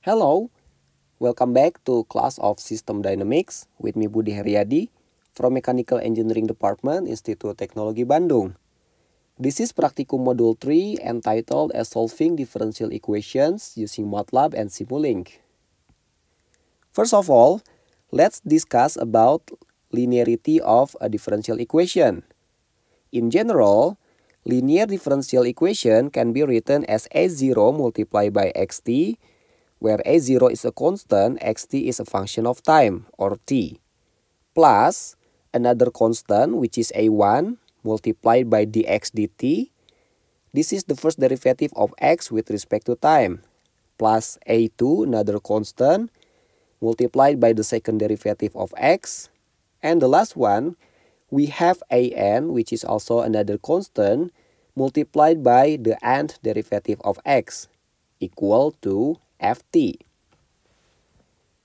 Hello, welcome back to class of System Dynamics with me Budi Heriadi from Mechanical Engineering Department, Institut Teknologi Bandung. This is Practicum Module 3 entitled as Solving Differential Equations using MATLAB and Simulink. First of all, let's discuss about linearity of a differential equation. In general, linear differential equation can be written as a0 multiplied by xt, where a0 is a constant, xt is a function of time, or t, plus another constant, which is a1, multiplied by dx dt. This is the first derivative of x with respect to time, plus a2, another constant, multiplied by the second derivative of x. And the last one, we have an, which is also another constant, multiplied by the nth derivative of x, equal to ft.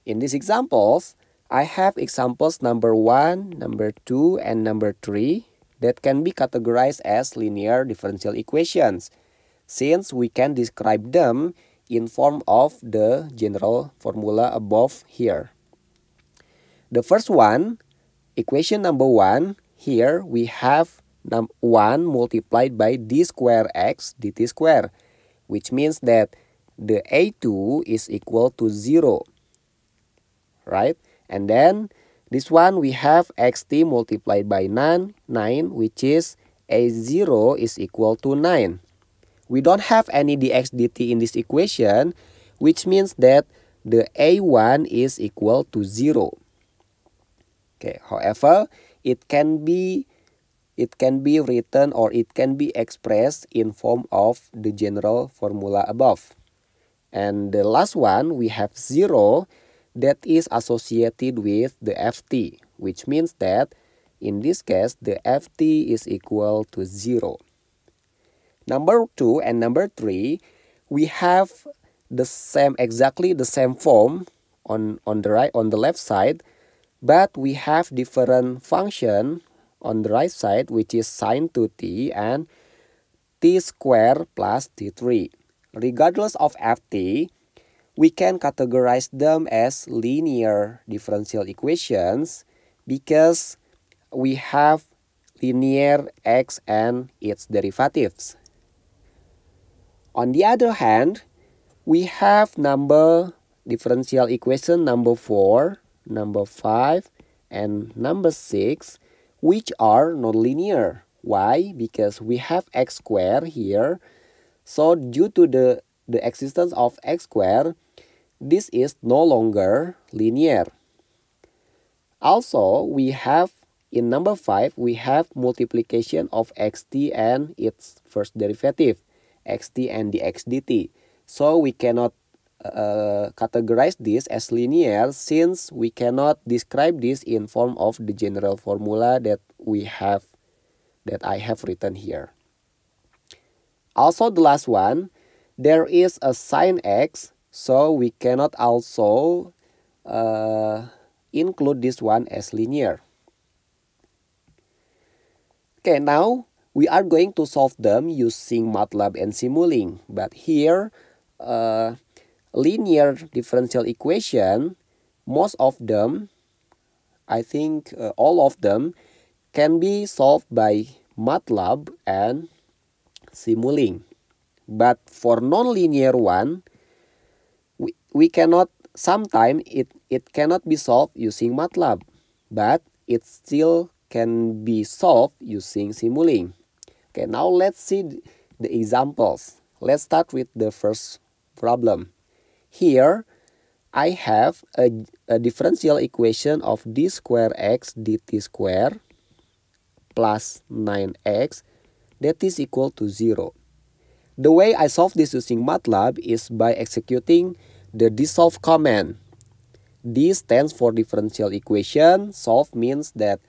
In these examples, I have examples number 1, number 2, and number 3 that can be categorized as linear differential equations, since we can describe them in form of the general formula above here. The first one, equation number 1, here we have 1 multiplied by d square x dt square, which means that the a2 is equal to 0, right? And then this one we have xt multiplied by 9, which is a0 is equal to 9. We don't have any dx dt in this equation, which means that the a1 is equal to 0. Okay, however, it can be written or it can be expressed in form of the general formula above. And the last one, we have 0 that is associated with the ft, which means that in this case, the ft is equal to 0. Number 2 and number 3, we have exactly the same form on the left side, but we have different function on the right side, which is sine 2t and t squared plus t3. Regardless of ft, we can categorize them as linear differential equations because we have linear x and its derivatives. On the other hand, we have number differential equation number 4, number 5, and number 6, which are nonlinear. Why? Because we have x squared here. So due to the existence of x squared, this is no longer linear. Also, we have in number 5, we have multiplication of xt and its first derivative, xt and dx dt. So we cannot categorize this as linear since we cannot describe this in form of the general formula that I have written here. Also the last one, there is a sine x, so we cannot also include this one as linear. Okay, now we are going to solve them using MATLAB and Simulink. But here, linear differential equation, most of them, I think all of them, can be solved by MATLAB and Simulink. But for nonlinear one, we cannot, sometimes it cannot be solved using MATLAB, but it still can be solved using Simulink. Okay, now let's see the examples. Let's start with the first problem. Here, I have a differential equation of d square x dt square plus 9x that is equal to 0. The way I solve this using MATLAB is by executing the dsolve command. D stands for differential equation. Solve means that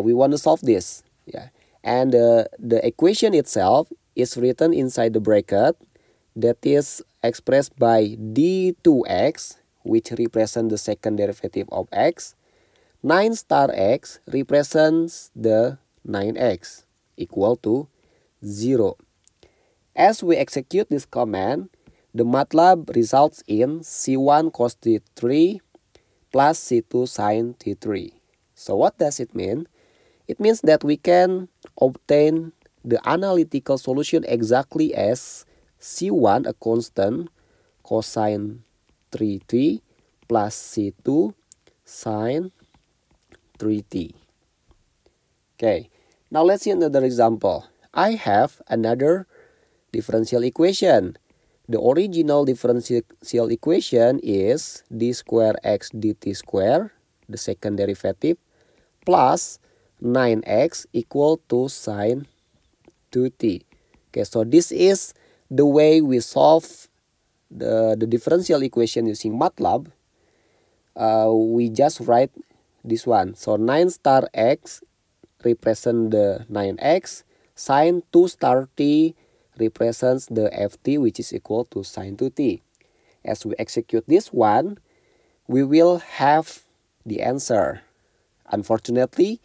we want to solve this. Yeah. And the equation itself is written inside the bracket that is expressed by d2x, which represents the second derivative of x. 9 star x represents the 9x equal to 0. As we execute this command, the MATLAB results in C1 cos T3 plus C2 sin T3. So what does it mean? It means that we can obtain the analytical solution exactly as C1, a constant, cosine 3t plus C2 sine 3t. Okay, now let's see another example. I have another differential equation. The original differential equation is d square x dt square, the second derivative, plus 9x equal to sine 2t. Okay, so this is the way we solve the differential equation using MATLAB. We just write this one. So 9 star x represent the 9x, sine 2 star t represents the ft, which is equal to sine 2t. As we execute this one, we will have the answer. Unfortunately,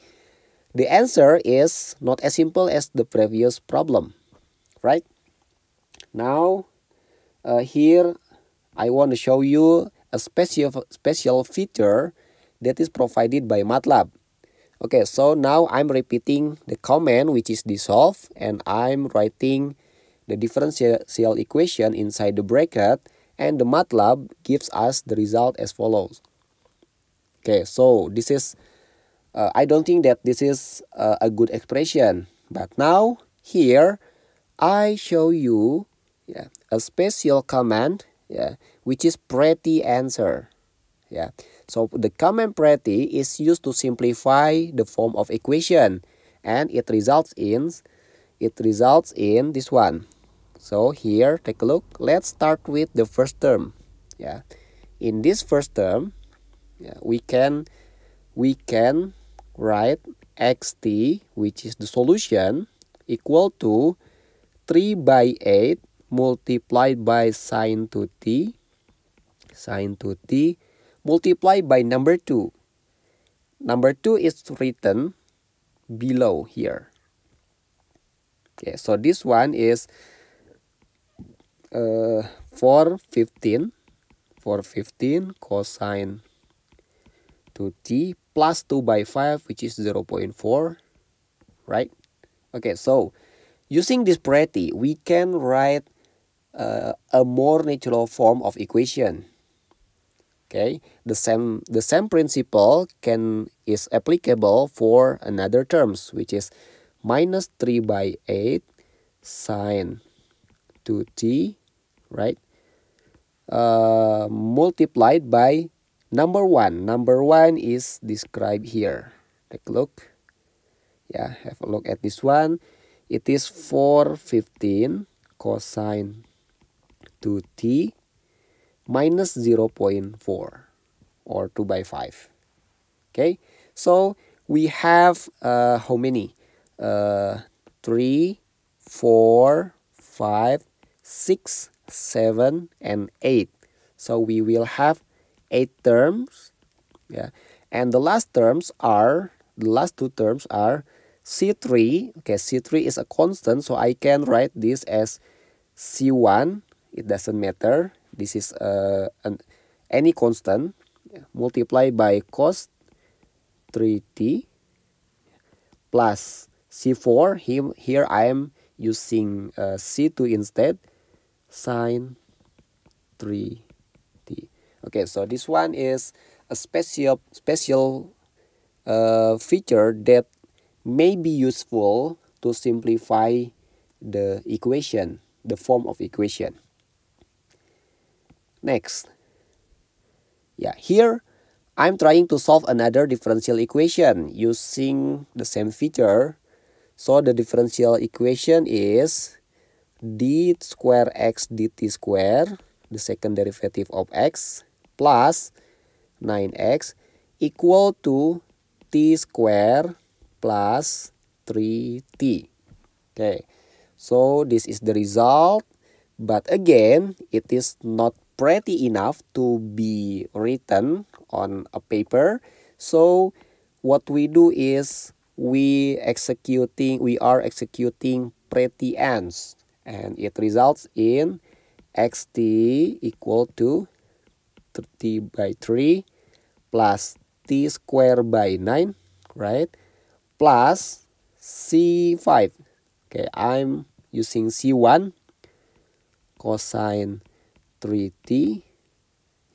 the answer is not as simple as the previous problem, right? Now, here I want to show you a special feature that is provided by MATLAB. Okay, so now I'm repeating the command, which is dissolve, and I'm writing the differential equation inside the bracket, and the MATLAB gives us the result as follows. Okay, so this is, I don't think that this is a good expression, but now here I show you a special command, which is pretty answer. So the command pretty is used to simplify the form of equation, and it results in this one. So here, take a look. Let's start with the first term. In this first term, we can write xt, which is the solution, equal to 3 by 8 multiplied by sine 2t multiplied by number 2. Number 2 is written below here. Okay, so this one is 415 cosine 2t plus 2 by 5, which is 0.4, right? Okay, so using this pretty, we can write a more natural form of equation. Okay, the same principle is applicable for another terms, which is minus 3 by 8 sine 2t, right? Multiplied by number 1. Number 1 is described here. Take a look. Have a look at this one. It is 415 cosine 2t minus 0.4 or 2 by 5. Okay, so we have how many? 3, 4, 5, 6, 7, and 8. So we will have 8 terms. And the last two terms are C3. Okay, C3 is a constant, so I can write this as C1. It doesn't matter. This is any constant multiplied by cos 3t plus C4. Here I am using C2 instead, sine 3t. Okay, so this one is a special feature that may be useful to simplify the equation, the form of equation. Next, here I'm trying to solve another differential equation using the same feature. So the differential equation is d square x dt square, the second derivative of x, plus 9x equal to t square plus 3t. Okay, so this is the result, but again, it is not pretty enough to be written on a paper. So what we do is we are executing pretty ends, and it results in xt equal to 30 by 3 plus t squared by 9, right? Plus C5. Okay, I'm using C1 cosine 3t.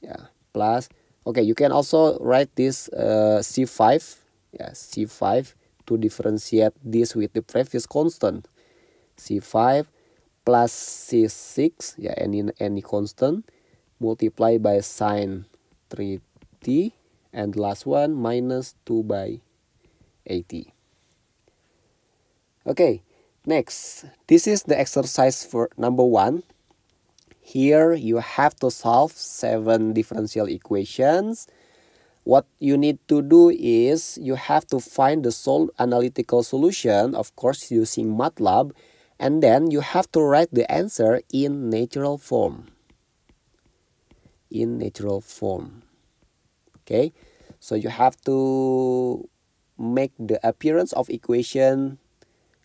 Yeah, plus, okay, you can also write this C5. Yeah, C5 to differentiate this with the previous constant. C5 plus C6, yeah, any constant, multiply by sine 3t, and the last one minus 2 by 80. Okay, next, this is the exercise for number 1. Here you have to solve 7 differential equations. What you need to do is you have to find the analytical solution, of course using MATLAB, and then you have to write the answer in natural form. In natural form. Okay, so you have to make the appearance of equation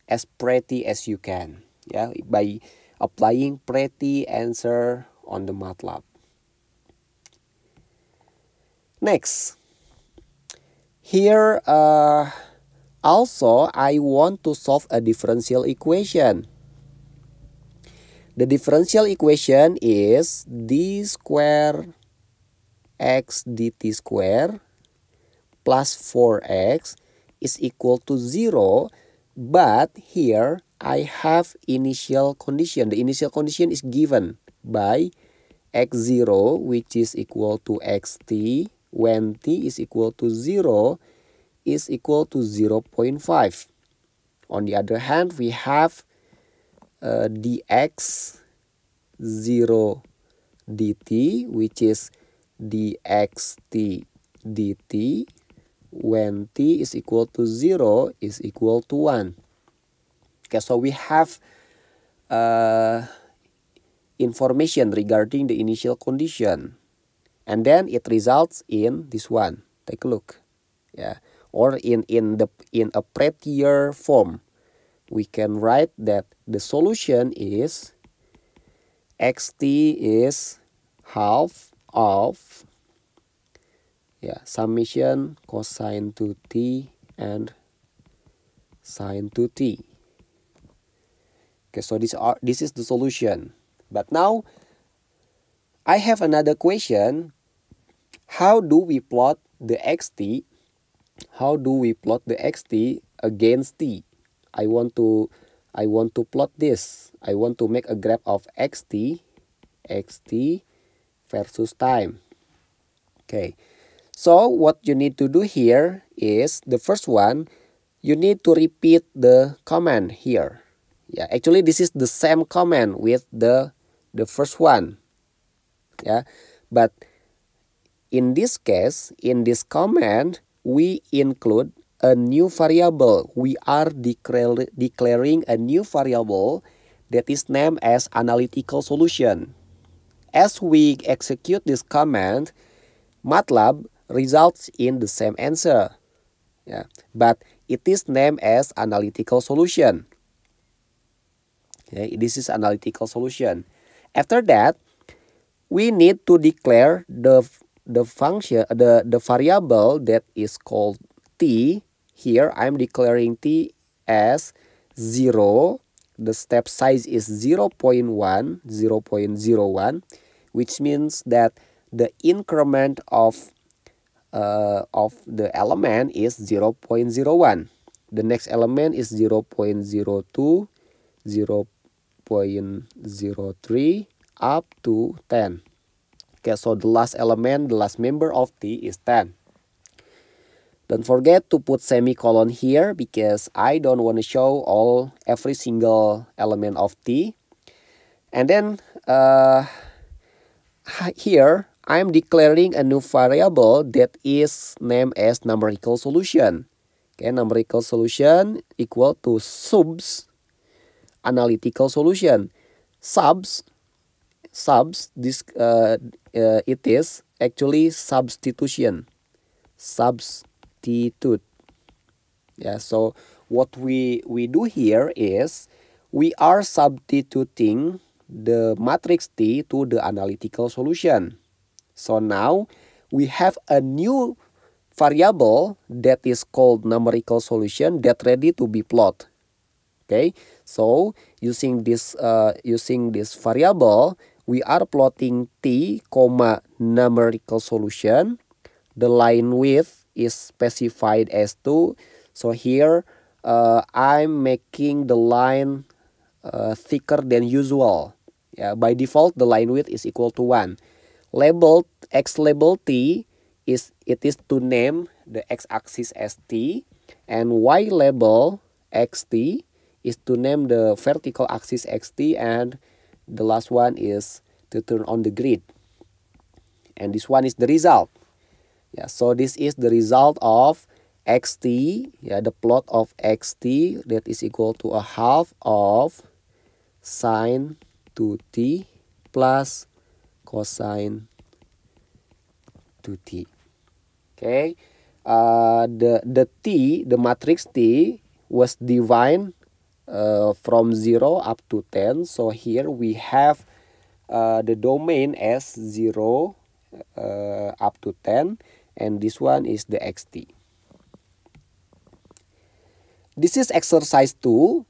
as pretty as you can, yeah, by applying pretty answer on the MATLAB. Next, here also I want to solve a differential equation. The differential equation is d square x dt square plus 4x is equal to 0, but here I have initial condition. The initial condition is given by x0, which is equal to xt, when t is equal to 0 is equal to 0.5. On the other hand, we have dx 0 dt, which is dxt dt when t is equal to 0 is equal to 1. Okay, so we have information regarding the initial condition, and then it results in this one. Take a look, yeah. Or in a prettier form, we can write that the solution is xt is half of, yeah, summation cosine 2t and sine 2t. Okay, so this is the solution. But now I have another question. How do we plot the xt? How do we plot the xt against t? I want to plot this. I want to make a graph of xt versus time. Okay. So what you need to do here is the first one, you need to repeat the command here. Yeah, actually this is the same command with the first one. Yeah, but in this case, in this command, we include a new variable. We are declaring a new variable that is named as analytical solution. As we execute this command, MATLAB results in the same answer. Yeah, but it is named as analytical solution. Okay, this is analytical solution. After that, we need to declare the function, the variable that is called t. Here I'm declaring t as 0. The step size is 0.1, which means that the increment of the element is 0.01. The next element is 0.02, 0.03 up to 10. Okay, so the last element, the last member of t is 10. Don't forget to put semicolon here because I don't want to show every single element of t. And then here I'm declaring a new variable that is named as numerical solution. Okay, numerical solution equal to subs analytical solution. Subs this it is actually substitution. Substitute. Yeah, so what we do here is we are substituting the matrix T to the analytical solution. So now we have a new variable that is called numerical solution that ready to be plotted. Okay, so using this variable, we are plotting T, numerical solution. The line width is specified as 2. So here I'm making the line thicker than usual. Yeah, by default the line width is equal to 1. Label T is to name the x-axis as T, and Y label xt is to name the vertical axis xt, and the last one is to turn on the grid. And this one is the result. Yeah, so this is the result of xt, yeah, the plot of xt that is equal to a half of sine 2t plus cosine 2t. Okay, the matrix T was defined from 0 up to 10. So here we have the domain as 0 up to 10, and this one is the xt. This is exercise 2.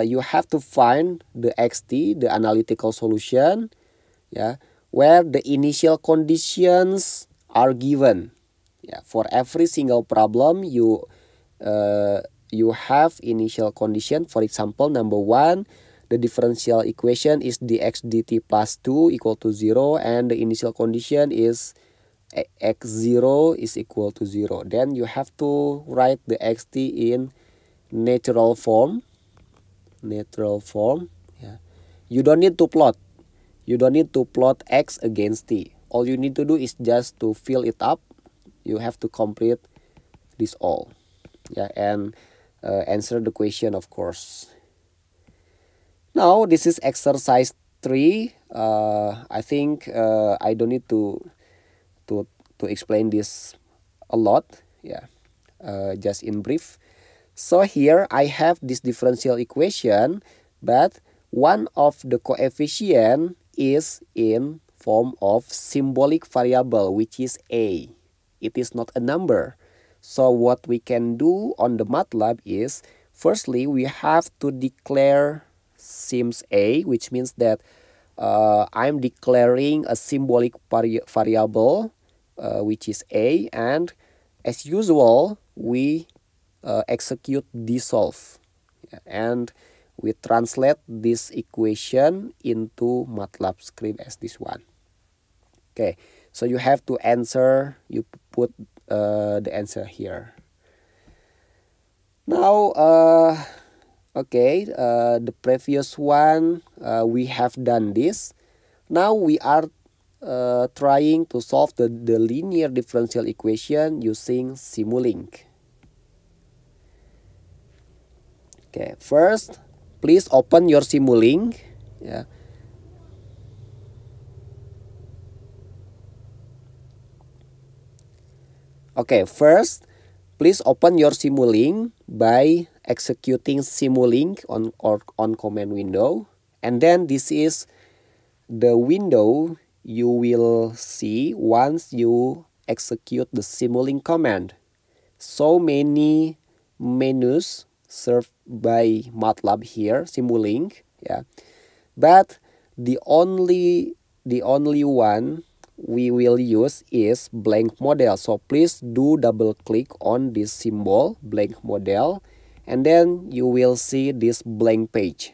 You have to find the xt, the analytical solution, yeah, where the initial conditions are given. Yeah, for every single problem you have initial condition. For example, number 1, the differential equation is dx dt plus 2 equal to 0, and the initial condition is x0 is equal to 0. Then you have to write the xt in natural form. Yeah. You don't need to plot. You don't need to plot x against t. All you need to do is just to fill it up. You have to complete this all. Yeah, and answer the question, of course. Now this is exercise 3. I think I don't need to explain this a lot. Yeah, just in brief. So here I have this differential equation, but one of the coefficient is in form of symbolic variable, which is a. It is not a number. So what we can do on the MATLAB is, firstly, we have to declare sims a, which means that I'm declaring a symbolic variable, which is a, and as usual, we execute dissolve, and we translate this equation into MATLAB script as this one. Okay, so you have to answer, you put the answer here. Now, okay, the previous one, we have done this. Now we are trying to solve the linear differential equation using Simulink. Okay, first, please open your Simulink. Yeah. Okay, first, please open your Simulink by executing Simulink on command window, and then this is the window you will see once you execute the Simulink command. So many menus served by MATLAB here, Simulink, yeah, but the only one we will use is blank model. So please do double click on this symbol blank model, and then you will see this blank page.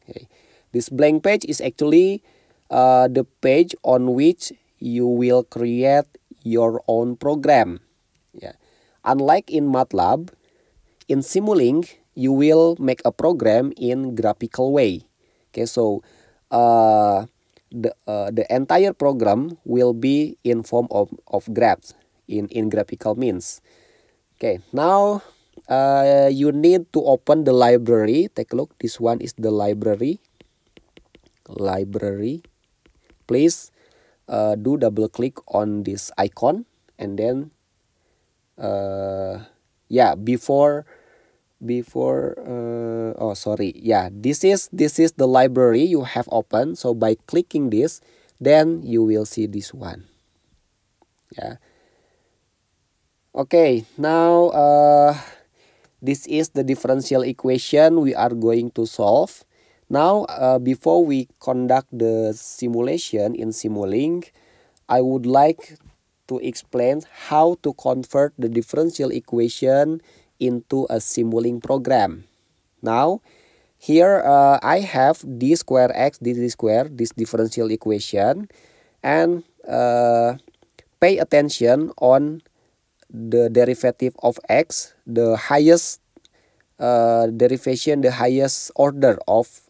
Okay, this blank page is actually the page on which you will create your own program. Yeah, unlike in MATLAB, in Simulink you will make a program in graphical way. Okay, so the entire program will be in form of graphs in graphical means. Okay, now you need to open the library. Take a look, this one is the library. Please do double click on this icon, and then yeah, before before oh sorry, yeah, this is the library you have opened. So by clicking this, then you will see this one. Yeah. Okay, now this is the differential equation we are going to solve. Now before we conduct the simulation in Simulink, I would like to explain how to convert the differential equation into a Simulink program. Now, here I have d square x dt square, this differential equation, and pay attention on the derivative of x, the highest derivation, the highest order of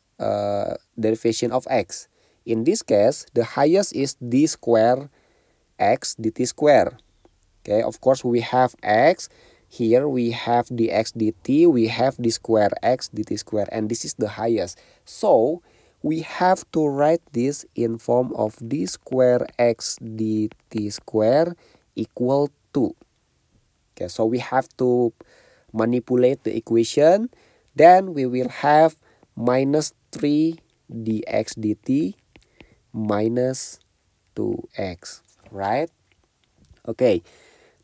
derivation of x. In this case, the highest is d square x dt square. Okay, of course we have x. Here we have dx dt, we have d square x dt square, and this is the highest. So we have to write this in form of d square x dt square equal to. Okay, so we have to manipulate the equation. Then we will have minus 3 dx dt minus 2x, right? Okay,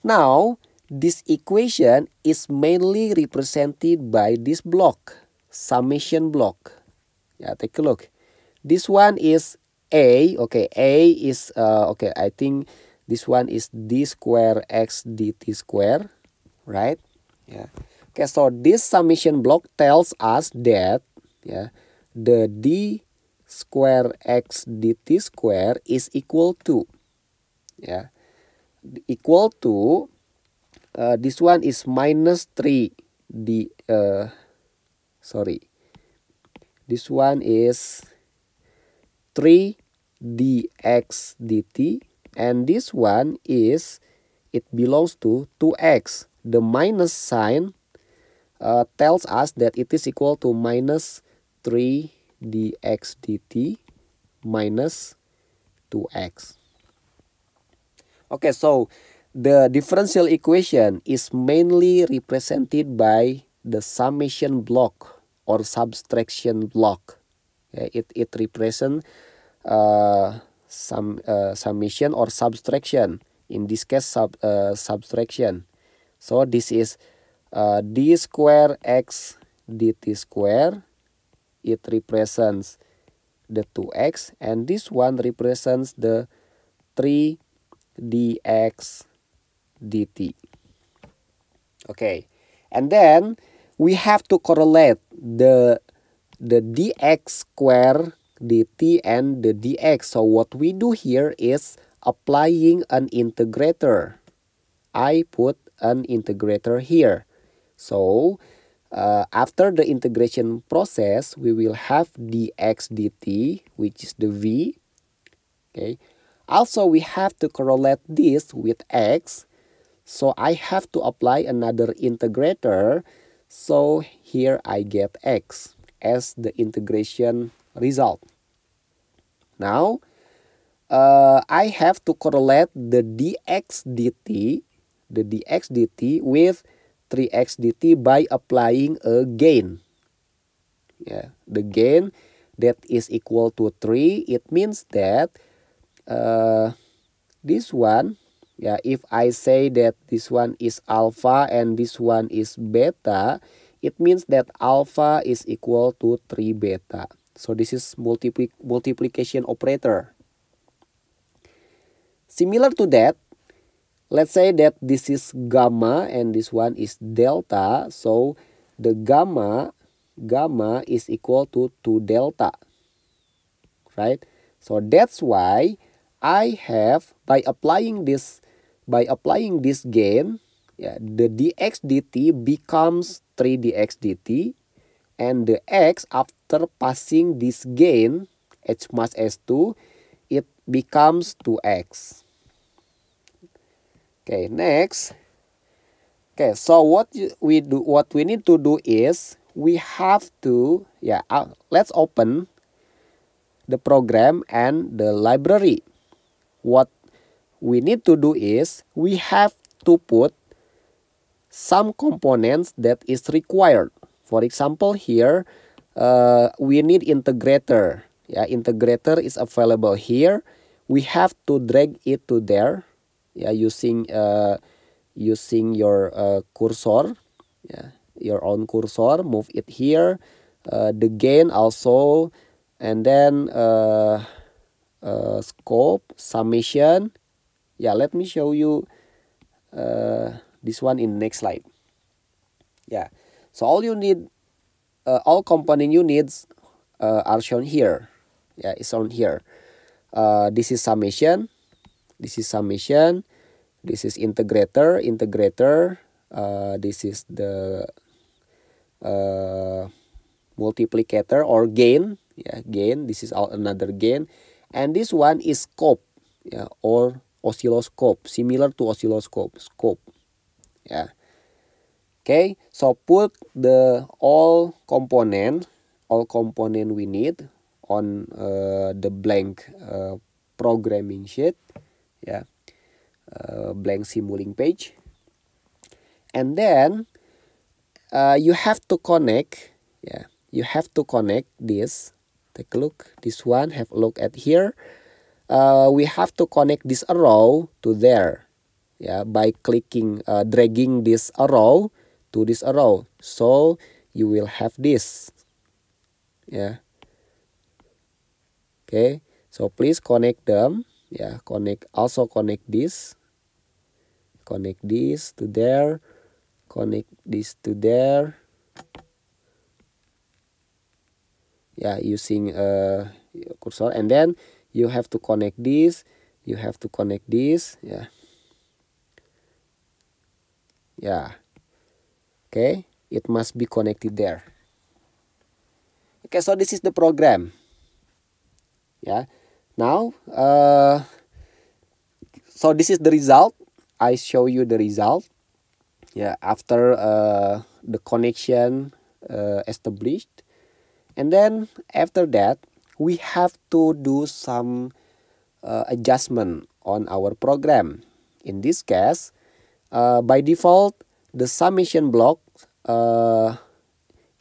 now this equation is mainly represented by this block, summation block. Yeah, take a look. This one is a. Okay, a is okay, I think this one is d square x dt square, right? Yeah. Okay, so this summation block tells us that, yeah, the d square x dt square is equal to, yeah, equal to this one is minus 3 d sorry, this one is 3 dx dt, and this one is, it belongs to 2x. The minus sign tells us that it is equal to minus 3 dx dt minus 2x. Okay, so the differential equation is mainly represented by the summation block or subtraction block. It represents summation or subtraction. In this case, subtraction. So this is d square x dt square. It represents the 2x, and this one represents the 3 dx dt. Okay, and then we have to correlate the dx square dt and the dx. So what we do here is applying an integrator. I put an integrator here. So after the integration process, we will have dx dt, which is the v. Okay. Also, we have to correlate this with x. So I have to apply another integrator. So here I get x as the integration result. Now, I have to correlate the dx dt, with 3x dt by applying a gain. Yeah, the gain that is equal to 3. It means that this one, yeah, if I say that this one is alpha and this one is beta, it means that alpha is equal to 3 beta. So this is multiplication operator. Similar to that, let's say that this is gamma and this one is delta. So the gamma is equal to 2 delta, right? So that's why I have, by applying this gain, yeah, the dx dt becomes 3 dx dt, and the x after passing this gain h plus s2, it becomes 2x. Okay, next. Okay, so what we need to do is we have to, yeah, let's open the program and the library. What we need to do is we have to put some components that is required. For example, here we need integrator. Yeah, integrator is available here. We have to drag it to there. Yeah, using your cursor. Yeah, your own cursor. Move it here. The gain also, and then scope, summation. Yeah, let me show you this one in next slide. Yeah, so all you need, all component you needs are shown here. Yeah, it's shown here. This is summation. This is summation. This is integrator. This is the multiplicator or gain. Yeah, gain. This is another gain, and this one is scope. Yeah, or oscilloscope, similar to oscilloscope. Scope. Yeah. Okay, so put all component we need on the blank programming sheet. Yeah, blank Simulink page, and then you have to connect. Yeah, you have to connect this. Take a look. This one. Have a look at here. We have to connect this arrow to there. Yeah, by clicking, dragging this arrow to this arrow. So you will have this. Yeah. Okay. So please connect them. Yeah. Also connect this. Connect this to there. Connect this to there. Yeah, using cursor, and then you have to connect this. You have to connect this. Yeah. Yeah. Okay, it must be connected there. Okay, so this is the program. Yeah. Now, so this is the result. I show you the result. Yeah, after the connection established, and then after that we have to do some adjustment on our program. In this case, by default, the summation block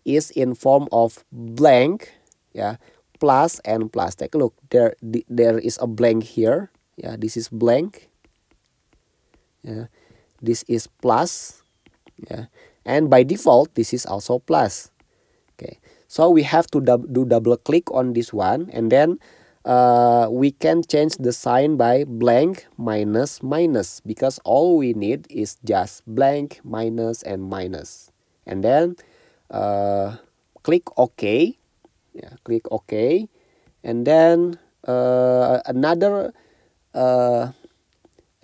is in form of blank. Yeah, plus and plus. Take a look. There is a blank here. Yeah, this is blank. Yeah, this is plus. Yeah, and by default this is also plus. Okay, so we have to do double click on this one, and then we can change the sign by blank minus minus, because all we need is just blank minus and minus, and then click OK. Yeah, click OK, and then another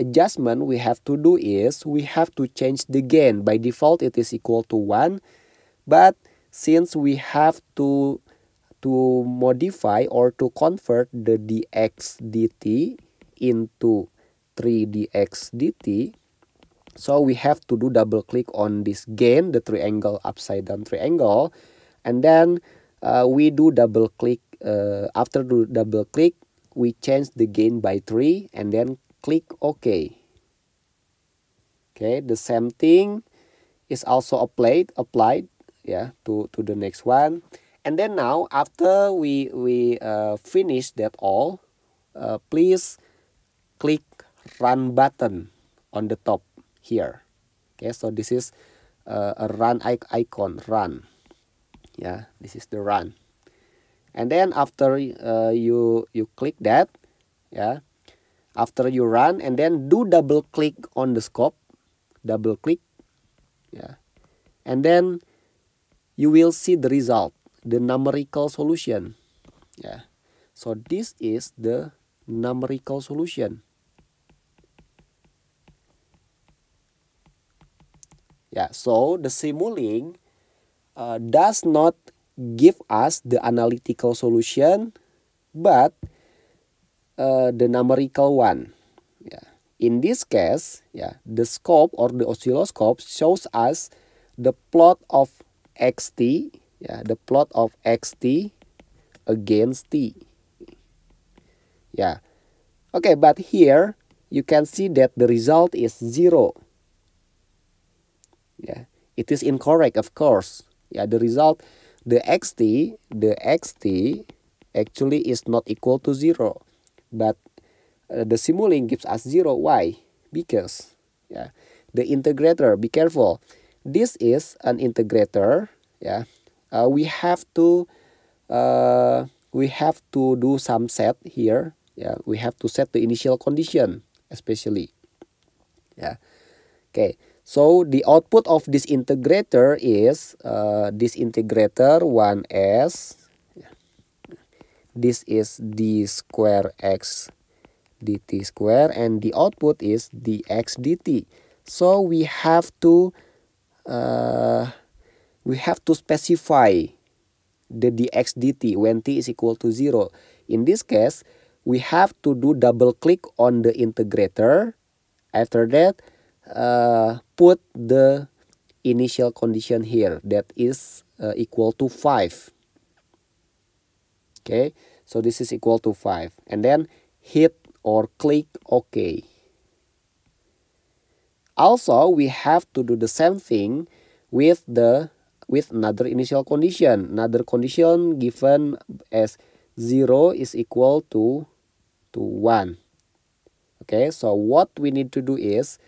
adjustment we have to do is we have to change the gain. By default it is equal to 1, but since we have to modify or to convert the dx dt into 3dx dt, so we have to do double click on this gain, the triangle, upside down triangle, and then we do double click. After do double click, we change the gain by 3, and then click OK. Okay, the same thing is also applied. Yeah, to the next one. And then now after we finish that all, please click run button on the top here. Okay, so this is a run icon, run. Yeah, this is the run. And then after you click that, yeah, after you run, and then do double click on the scope, double click. Yeah, and then you will see the result, the numerical solution. Yeah, so this is the numerical solution. Yeah, so the Simulink does not give us the analytical solution, but the numerical one. Yeah, in this case, yeah, the scope or the oscilloscope shows us the plot of xt. Yeah, the plot of xt against t. Yeah. Okay, but here you can see that the result is 0. Yeah, it is incorrect, of course. Yeah, the result, the xt actually is not equal to 0, but the Simulink gives us 0. Why? Because yeah, the integrator, be careful, this is an integrator. Yeah, we have to do some set here. Yeah, we have to set the initial condition especially. Yeah, okay, so the output of this integrator is this integrator 1s. This is d square x dt square, and the output is dx dt. So we have to specify the dx dt when t is equal to 0. In this case, we have to do double click on the integrator. After that, put the initial condition here, that is equal to 5. Okay, so this is equal to 5, and then hit or click OK. Also, we have to do the same thing with another initial condition. Another condition given as 0 is equal to 1. Okay, so what we need to do is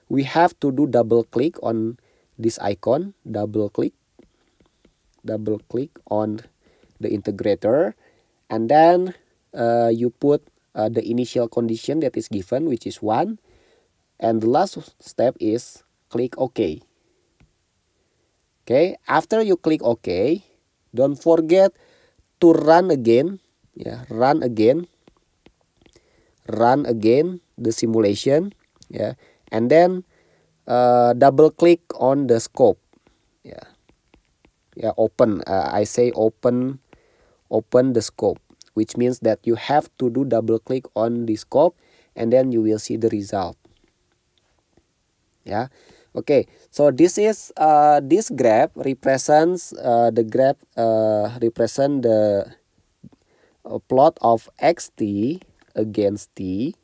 we have to do double click on this icon, double click on the integrator, and then you put the initial condition that is given, which is 1, and the last step is click OK. Okay, after you click OK, don't forget to run again. Yeah, run again the simulation. Yeah, and then double click on the scope. Yeah, open. I say open the scope, which means that you have to do double click on the scope, and then you will see the result. Yeah, okay, so this is this graph represents represent the plot of xt against t.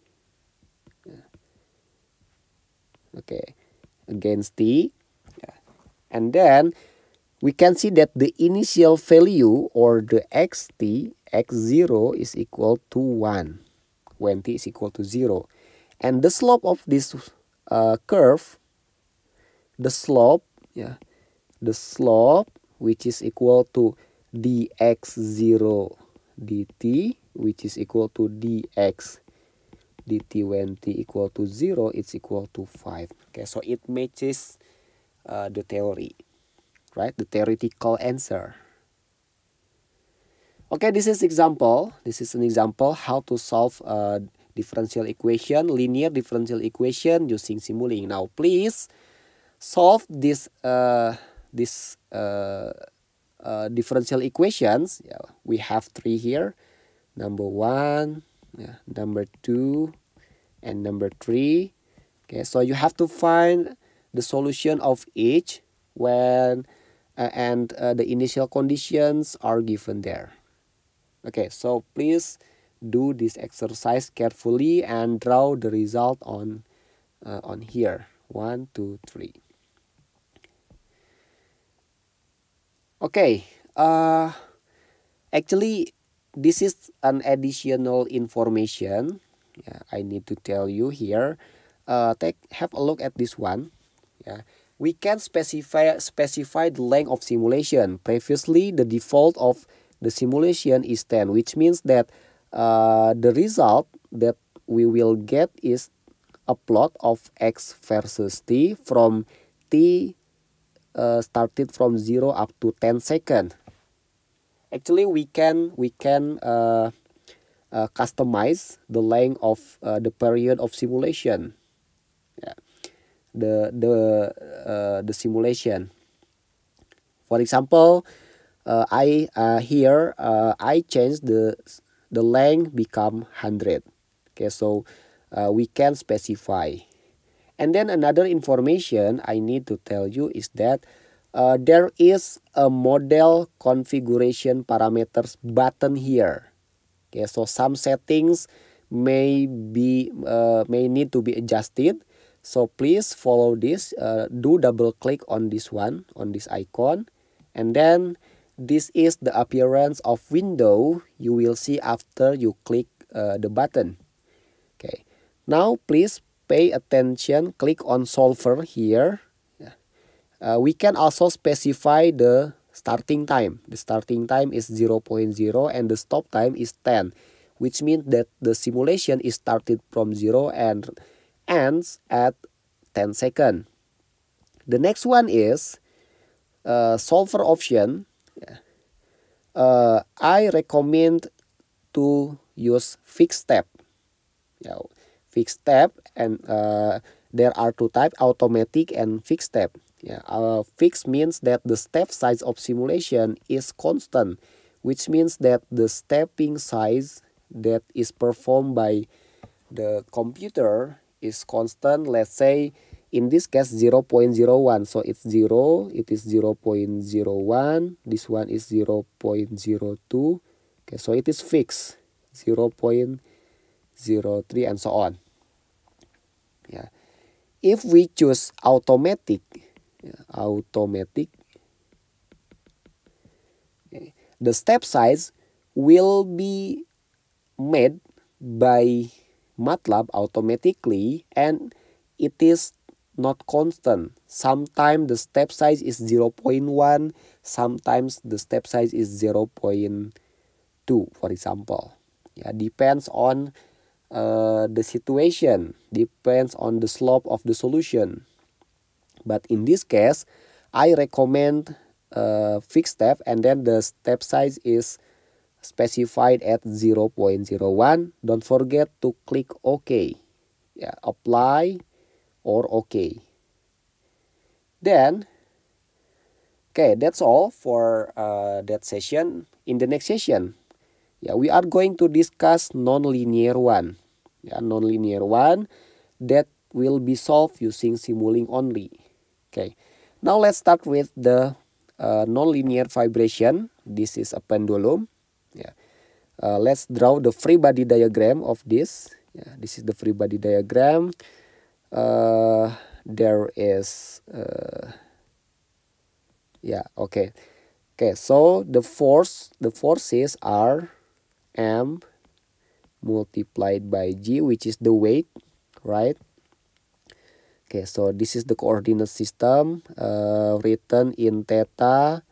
Okay, against t. And then we can see that the initial value, or the xt, x0 is equal to 1 when t is equal to 0. And the slope of this curve, the slope which is equal to dx0 dt, which is equal to dx dt when t equal to 0, it's equal to 5. Okay, so it matches the theory, right? The theoretical answer. Okay, this is example. This is an example how to solve a differential equation, linear differential equation using Simulink. Now, please solve this differential equations. Yeah, we have 3 here. Number 1, number 2, and number 3. Okay, so you have to find the solution of each when the initial conditions are given there. Okay, so please do this exercise carefully and draw the result on here. 1, 2, 3. Okay, actually this is an additional information. Yeah, I need to tell you here. Have a look at this one. Yeah, we can specify the length of simulation. Previously, the default of the simulation is 10, which means that the result that we will get is a plot of x versus t from t started from 0 up to 10 seconds. Actually, we can customize the length of the period of simulation. Yeah, the simulation. For example, I changed the length become 100. Okay, so we can specify. And then another information I need to tell you is that there is a model configuration parameters button here. Okay, so some settings may need to be adjusted. So please follow this. Do double click on this one, on this icon, and then this is the appearance of window you will see after you click the button. Okay, now please pay attention. Click on solver here. We can also specify the starting time. The starting time is 0.0 and the stop time is 10, which means that the simulation is started from 0 and ends at 10 seconds. The next one is solver option. I recommend to use fixed step. Fixed step, and there are two types, automatic and fixed step. Fixed means that the step size of simulation is constant, which means that the stepping size that is performed by the computer is constant. Let's say in this case 0.01, so it's 0, it is 0.01, this one is 0.02. Okay, so it is fixed, 0.03 and so on. If we choose automatic, the step size will be made by MATLAB automatically, and it is not constant. Sometimes the step size is 0.1, sometimes the step size is 0.2, for example. Depends on the situation, depends on the slope of the solution. But in this case, I recommend fixed step, and then the step size is specified at 0.01. Don't forget to click OK. Apply or OK. Then, okay, that's all for that session. In the next session, we are going to discuss nonlinear one. Nonlinear one that will be solved using Simulink only. Okay, now let's start with the nonlinear vibration. This is a pendulum. Let's draw the free body diagram of this. This is the free body diagram. There is okay, so the forces are M multiplied by G, which is the weight, right? Okay, so this is the coordinate system written in theta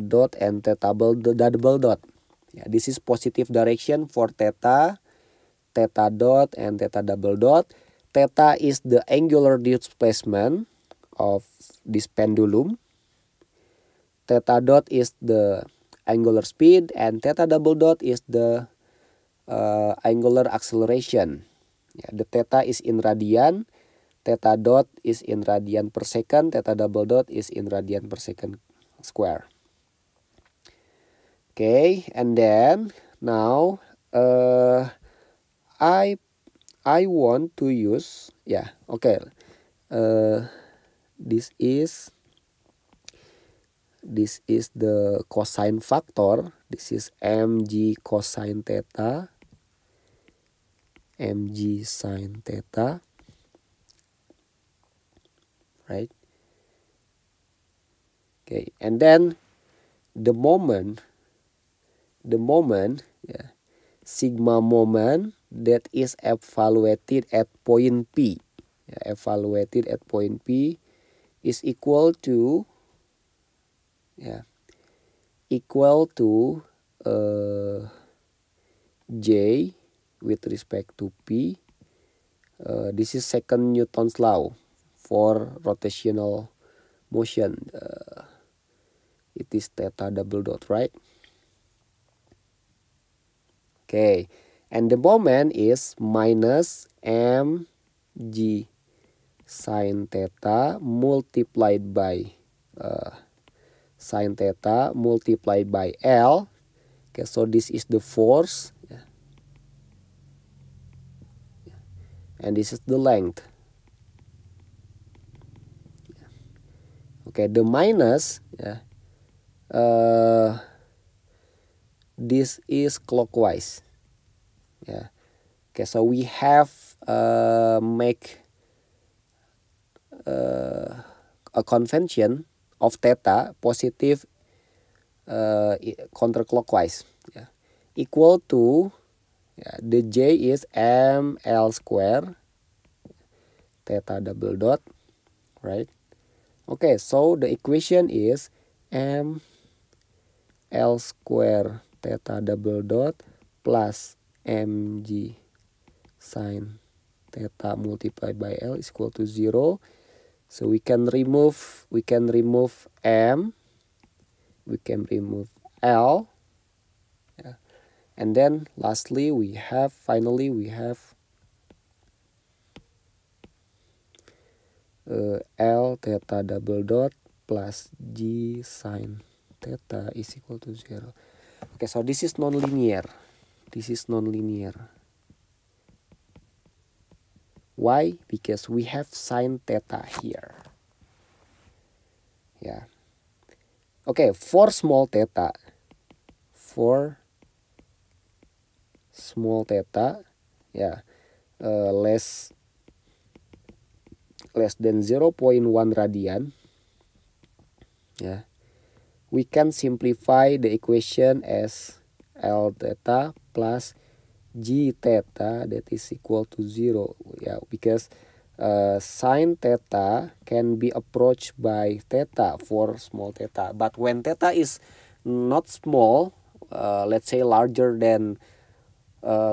dot, and theta double dot. This is positive direction for theta dot, and theta double dot. Theta is the angular displacement of this pendulum. Theta dot is the angular speed, and theta double dot is the angular acceleration. The theta is in radian, theta dot is in radian per second, theta double dot is in radian per second square. Okay, and then now I want to use this is the cosine factor. This is mg cosine theta, mg sine theta, right? Okay, and then the moment, sigma moment that is evaluated at point P, is equal to J with respect to P. This is second Newton's law for rotational motion. It is theta double dot, right? Okay, and the moment is minus mg sine theta multiplied by sine theta multiplied by L. Okay, so this is the force, and this is the length. Okay, the minus, this is clockwise. Okay, so we have make a convention of theta positive counterclockwise, yeah, equal to, yeah, the J is ml square theta double dot, right? Okay, so the equation is ml square theta double dot plus mg sine theta multiplied by L is equal to 0. So we can remove m, we can remove L, yeah. And then lastly finally we have L theta double dot plus G sine theta is equal to 0. Okay, so this is nonlinear. This is nonlinear. Why? Because we have sine theta here. Yeah. Okay, for small theta, yeah, less than 0.1 radian, yeah, we can simplify the equation as L theta plus G theta that is equal to 0, yeah, because sine theta can be approached by theta for small theta, but when theta is not small, let's say larger than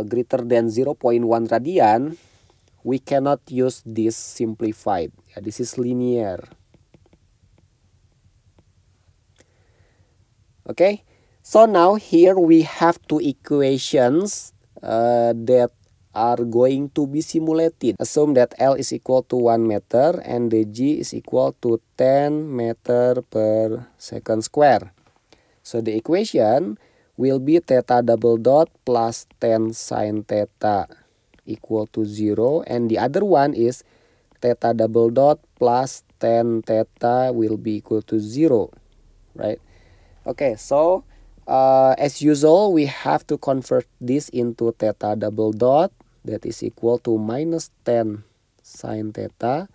greater than 0.1 radian, we cannot use this simplified. Yeah, this is linear. Okay, so now here we have two equations that are going to be simulated. Assume that L is equal to 1 meter and the G is equal to 10 meter per second square. So the equation will be theta double dot plus 10 sine theta equal to 0, and the other one is theta double dot plus 10 theta will be equal to 0, right? Okay, so as usual, we have to convert this into theta double dot, that is equal to minus 10 sine theta,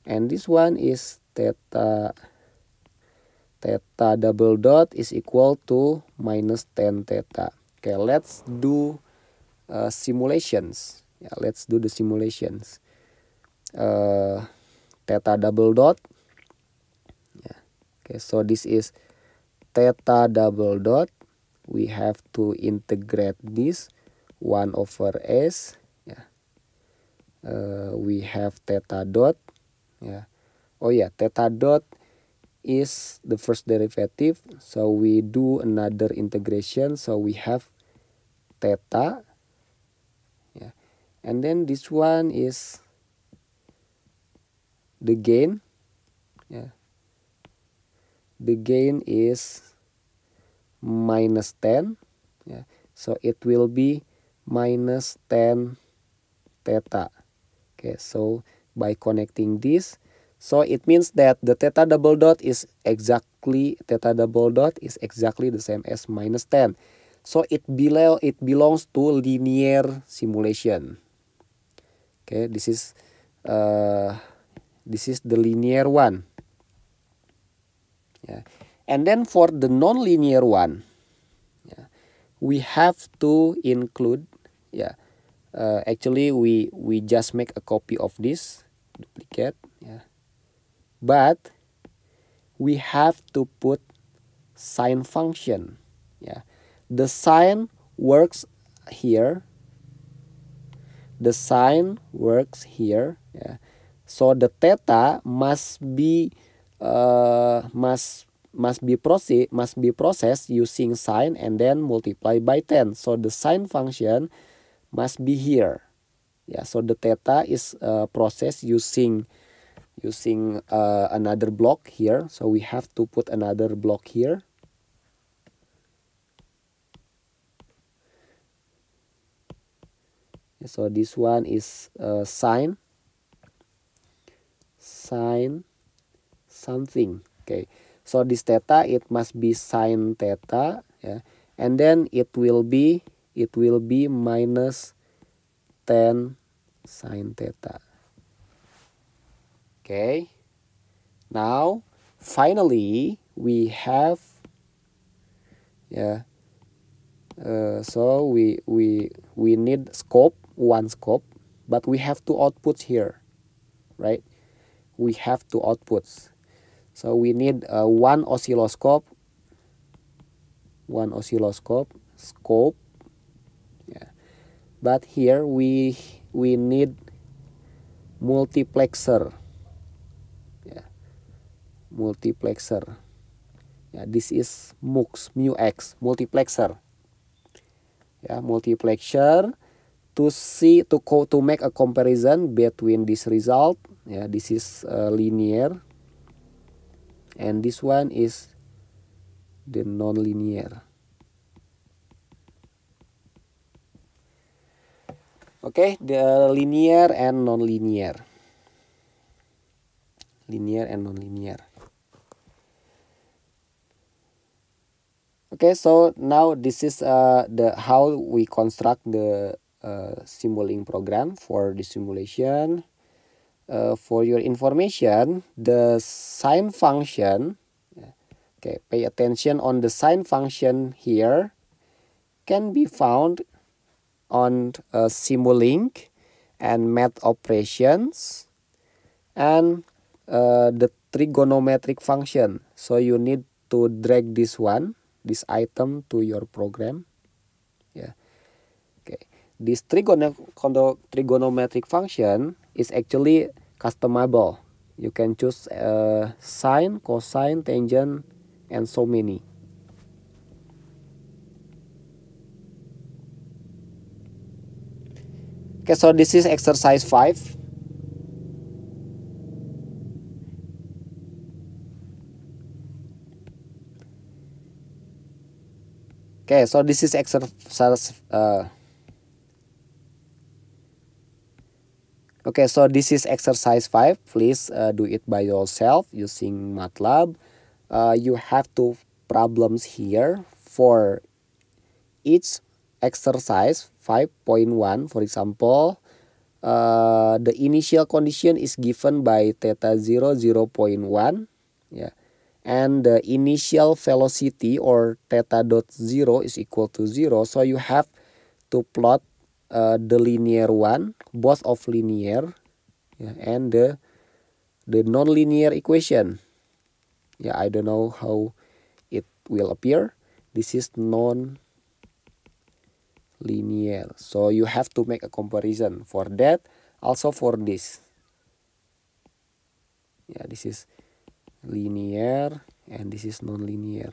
and this one is theta double dot is equal to minus 10 theta. Okay, let's do simulations. Yeah, let's do the simulations. Theta double dot. Yeah. Okay, so this is theta double dot. We have to integrate this 1 over s. Yeah. We have theta dot. Yeah. Oh yeah, theta dot is the first derivative, so we do another integration, so we have theta, yeah, and then this one is the gain, yeah, the gain is minus 10, yeah, so it will be minus 10 theta. Okay, so by connecting this, so it means that the theta double dot is exactly the same as minus 10. So it belongs to linear simulation. Okay, this is the linear one. Yeah. And then for the non-linear one, yeah, we have to include, yeah, actually we just make a copy of this duplicate, yeah, but we have to put sine function, yeah, the sine works here, yeah, so the theta must be processed using sine and then multiply by 10, so the sine function must be here, yeah, so the theta is processed using another block here, so we have to put another block here. So this one is sine something. Okay, so this theta, it must be sine theta, yeah, and then it will be minus 10 sine theta. Okay. Now, finally, we have so we need one scope, but we have two outputs here, right? We have two outputs, so we need one oscilloscope scope. Yeah, but here we need multiplexer. Yeah, multiplexer. Yeah, this is MUX multiplexer. Yeah, multiplexer to make a comparison between this result. Yeah, this is linear, and this one is the non-linear. Okay, the linear and non-linear. Linear and non-linear. Okay, so now this is the how we construct the simulating program for the simulation. For your information, the sine function, okay, pay attention on the sine function here, can be found on Simulink and math operations and the trigonometric function. So you need to drag this item to your program. Yeah. Okay. This trigonometric function is actually customizable. You can choose sine, cosine, tangent, and so many. Okay, so this is exercise 5. Okay, so this is exercise. Okay, so this is exercise 5. Please do it by yourself using MATLAB. You have two problems here for each exercise 5.1. For example, the initial condition is given by theta 0, 0.1. Yeah. And the initial velocity or theta dot 0 is equal to 0. So you have to plot the linear one, both of linear, yeah, and the non-linear equation. Yeah, I don't know how it will appear. This is non-linear. So you have to make a comparison for that, also for this. Yeah, this is linear and this is non-linear.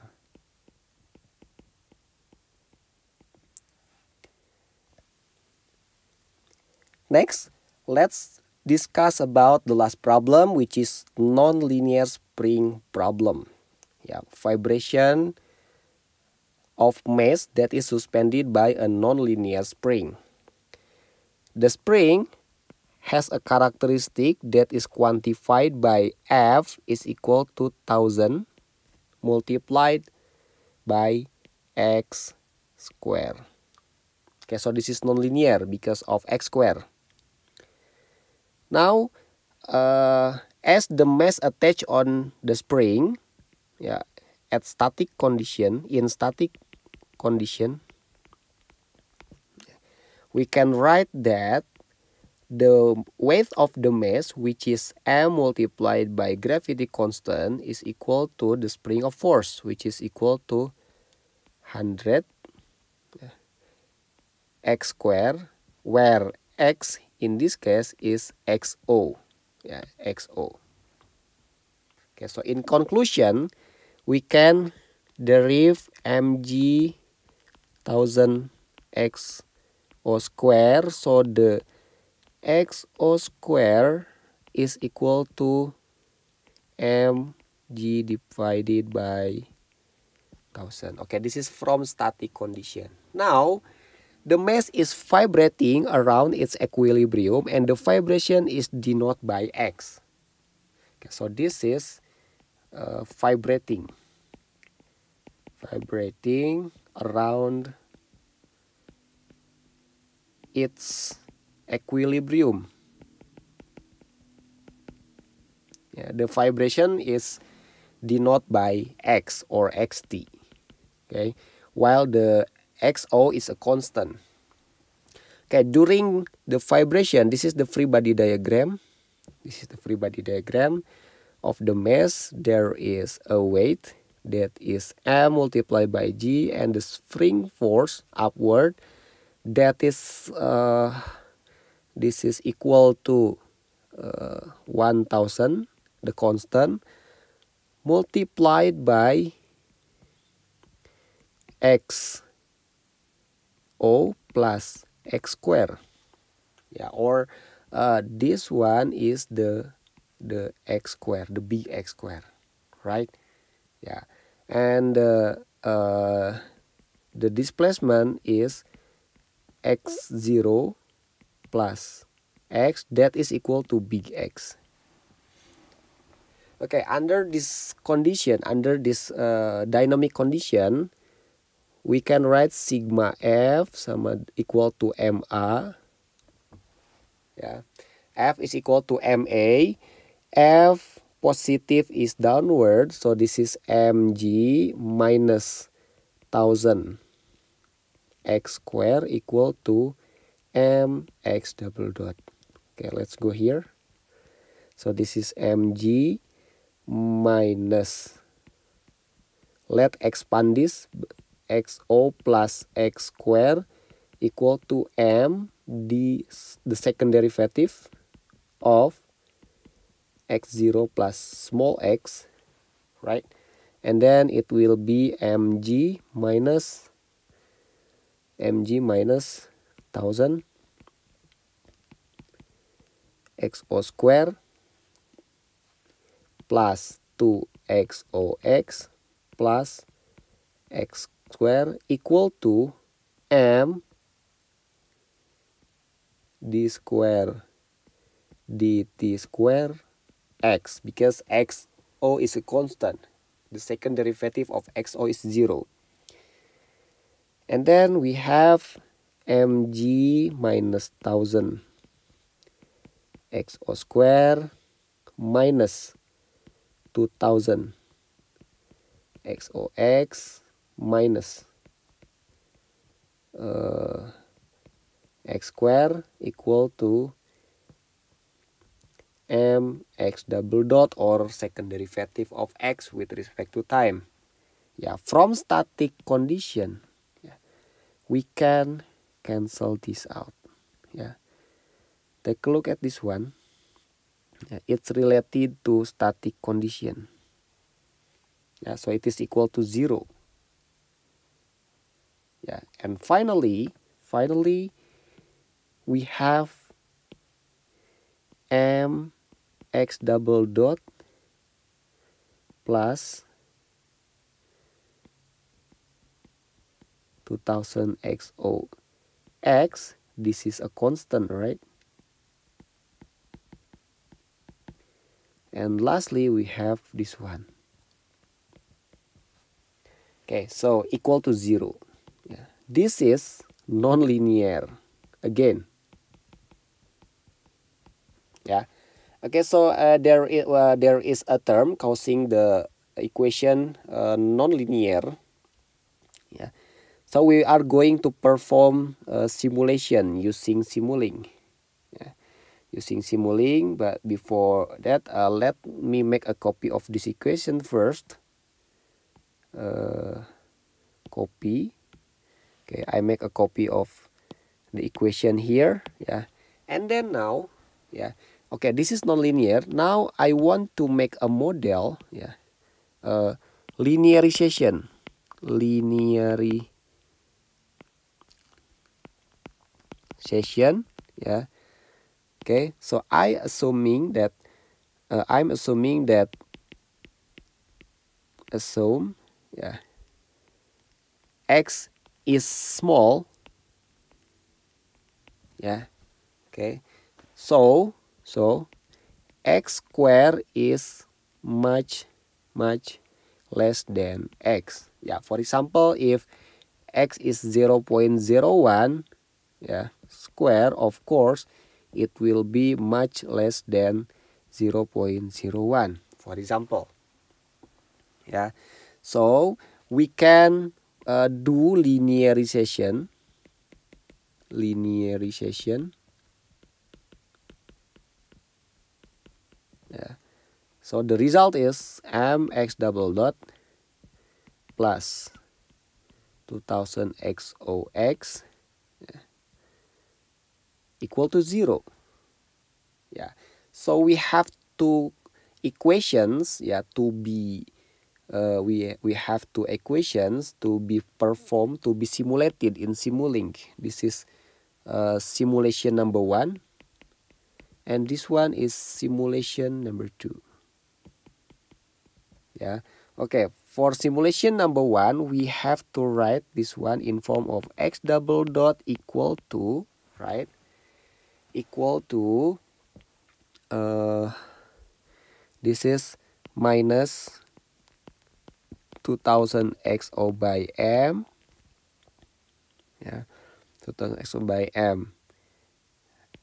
Next, let's discuss about the last problem, which is non-linear spring problem. Yeah, vibration of mesh that is suspended by a non-linear spring. The spring has a characteristic that is quantified by F is equal to 1000 multiplied by x square. Okay, so this is non-linear because of x square. Now, as the mesh attached on the spring, yeah, in static condition, we can write that the weight of the mesh, which is m multiplied by gravity constant, is equal to the spring of force, which is equal to 100 x square, where x in this case is xo. Yeah, xo. Okay, so in conclusion, we can derive mg 1000 xo square. So the xo square is equal to mg divided by 1000. Okay, this is from static condition. Now, the mesh is vibrating around its equilibrium and the vibration is denoted by x. Okay, so this is vibrating around its equilibrium. The vibration is denoted by x or xt. Okay, while the xo is a constant. Okay, during the vibration, this is the free body diagram. This is the free body diagram of the mass. There is a weight that is m multiplied by g, and the spring force upward, that is this is equal to 1000, the constant, multiplied by xo plus x square. Yeah, or this one is the x square, the big X square, right? Yeah, and the displacement is x0 plus x, that is equal to big X. Okay, under this condition, under this dynamic condition, we can write sigma F sama equal to ma. Yeah, F is equal to ma. F positive is downward, so this is mg minus 1000 x square equal to mx double dot. Okay, let's go here. So this is mg minus, let expand this, xo plus x square equal to m, the second derivative of x0 plus small x, right? And then it will be mg minus 1000 xo square plus 2xox plus x square equal to m d square dt square x, because xo is a constant. The second derivative of xo is 0. And then we have mg minus 1000 xo square minus 2000 xox minus x square equal to mx double dot, or second derivative of x with respect to time. Yeah, from static condition, yeah, we can cancel this out. Yeah, take a look at this one. Yeah, it's related to static condition. Yeah, so it is equal to 0. Yeah, and finally we have mx double dot plus 2000 xo x. This is a constant, right? And lastly, we have this one. Okay, so equal to 0. Yeah. This is non-linear again. Yeah. Okay, so there is a term causing the equation non-linear. Yeah. So we are going to perform a simulation using Simulink. Yeah. Using Simulink, but before that, let me make a copy of this equation first. Copy. Okay, I make a copy of the equation here. Yeah, and then now, yeah, okay, this is nonlinear. Now I want to make a model. Yeah, linearization. Yeah. Okay, so I'm assuming that yeah, x is small. Yeah. Okay. So x square is much less than x. Yeah. For example, if x is 0.01, yeah, square, of course it will be much less than 0.01, for example. Yeah, so we can do linearization. Yeah. So the result is mx double dot plus 2000 xox equal to 0. Yeah. So we have two equations, yeah, to be we have two equations to be performed, to be simulated in Simulink. This is simulation number 1, and this one is simulation number 2. Yeah. Okay, for simulation number 1, we have to write this one in form of x double dot equal to, right, equal to this is minus 2000 xo by m, yeah, 2000 xo by m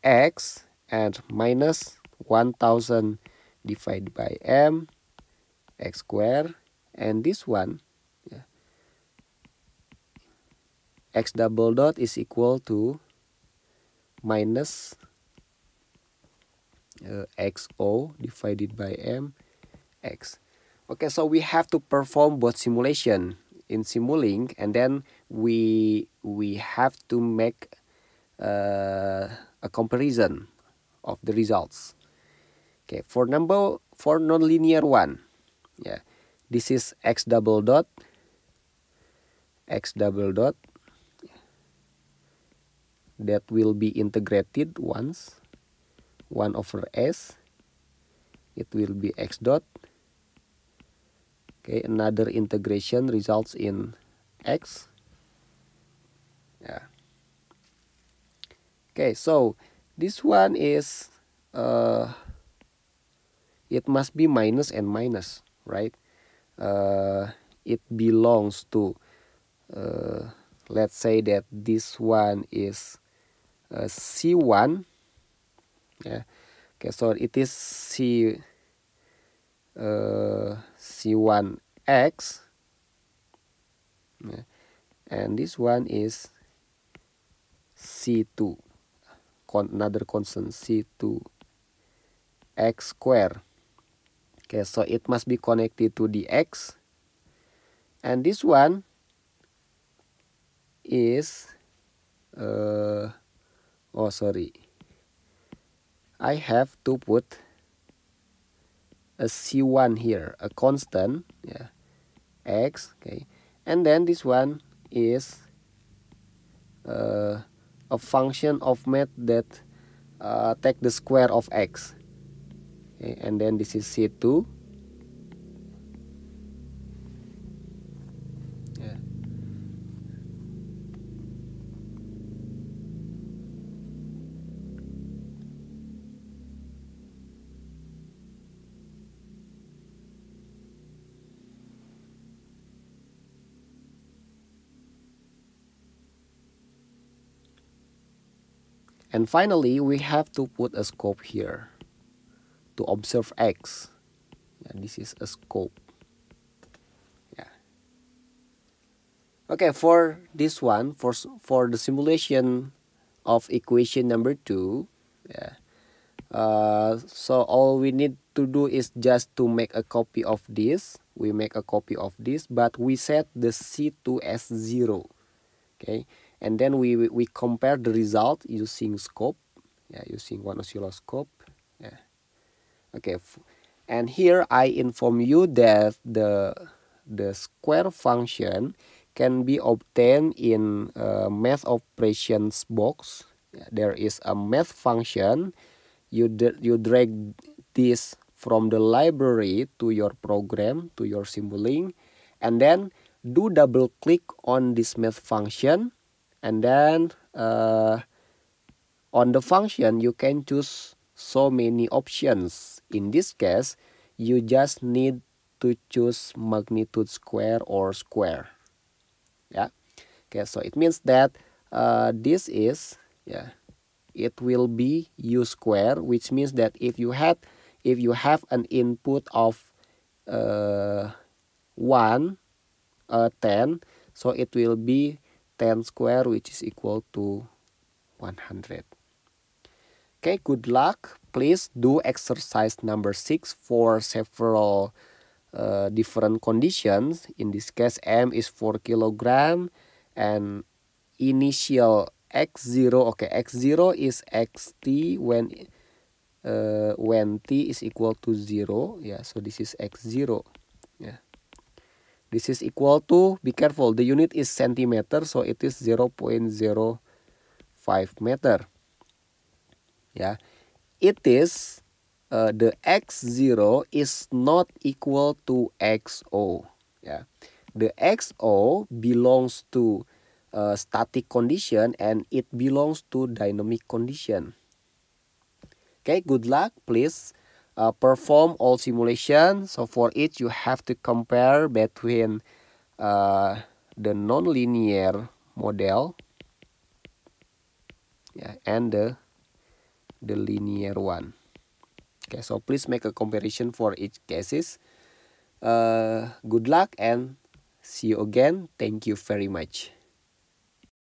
x, and minus 1000 divided by m x square, and this one, yeah, x double dot is equal to minus xo divided by m x. Okay, so we have to perform both simulation in Simulink, and then we have to make a comparison of the results. Okay, for nonlinear one, yeah, this is x double dot that will be integrated once 1 over s. It will be x dot. Okay, another integration results in x. Yeah. Okay, so this one is it must be minus and minus, right? It belongs to let's say that this one is C1. Yeah. Okay, so it is C1x, yeah, and this one is C2, another constant, C2 x square. Okay, so it must be connected to the x, and this one is oh sorry, I have to put a C1 here, a constant, yeah, x. Okay, and then this one is a function of math that take the square of x. Okay, and then this is C2. Yeah. And finally, we have to put a scope here to observe x. Yeah, this is a scope. Yeah. Okay, for this one, for the simulation of equation number 2, yeah. So all we need to do is just to make a copy of this. We make a copy of this, but we set the C2 as 0. Okay, and then we compare the result using scope, yeah, using one oscilloscope. Yeah. Okay, and here I inform you that the square function can be obtained in math operations box. Yeah, there is a math function. You drag this from the library to your program, to your Simulink, and then do double click on this math function, and then on the function you can choose so many options. In this case, you just need to choose magnitude square or square. Yeah. Okay, so it means that this is, yeah, it will be u square, which means that if you if you have an input of 10, so it will be 10 square, which is equal to 100. Okay, good luck. Please do exercise number 6 for several different conditions. In this case, M is 4 kilogram and initial x0. Okay, x0 is xt when t is equal to 0. Yeah, so this is x0. Yeah, this is equal to, be careful, the unit is centimeter, so it is 0.05 meter. Yeah, it is the x0 is not equal to xo. Yeah, the xo belongs to static condition and it belongs to dynamic condition. Okay, good luck. Please perform all simulations. So for it, you have to compare between the nonlinear model, yeah, and the linear one. Okay, so please make a comparison for each cases. Good luck and see you again. Thank you very much.